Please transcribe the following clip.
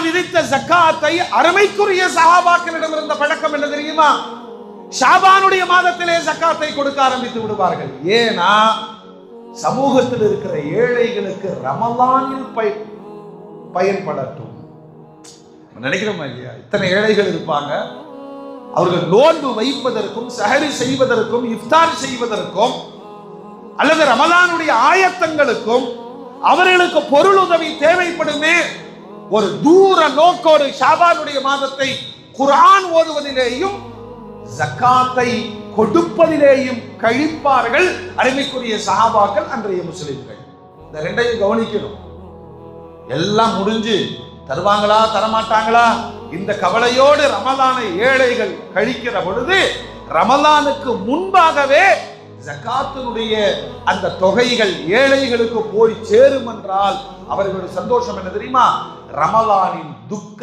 அல்லாஹ் விதித்த ஜக்காத்தை அருமைக்குரிய சஹாபாக்களிடம் இருந்த பழக்கம் என்ன தெரியுமா? ஷாபானுடைய மாதத்திலே ஜக்காத்தை கொடுக்க ஆரம்பித்து விடுவார்கள். ஏனா சமூகத்தில் இருக்கிற ஏழைகளுக்கு ரமலானில் பயன்படட்டும். நினைக்கிறோமா இல்லையா? இத்தனை ஏழைகள் இருப்பாங்க, அவர்கள் நோன்பு வைப்பதற்கும் சஹரி செய்வதற்கும் இஃப்தார் செய்வதற்கும் அல்லது ரமலானுடைய ஆயத்தங்களுக்கும் அவர்களுக்கு பொருள் உதவி தேவைப்படுமே. ஒரு தூர நோக்கோடு ஷாபானுடைய மாதத்தை குர்ஆன் ஓதுவதிலேயும் ஜக்காத்தை கொடுப்பதிலேயும் கழிப்பார்கள் அருமைக்குரிய சஹாபாக்கள், அன்றைய முஸ்லிம்கள். இந்த ரெண்டையும் கவனிக்கணும். எல்லாம் முடிஞ்சு தருவாங்களா தரமாட்டாங்களா இந்த கவலையோடு ரமலானை ஏழைகள் கழிக்கிற பொழுது ரமலானுக்கு முன்பாகவே ஜக்காத்தினுடைய அந்த தொகைகள் ஏழைகளுக்கு போய் சேரும் என்றால் அவர்களுடைய சந்தோஷம் என்ன தெரியுமா? ரமலானின் துக்க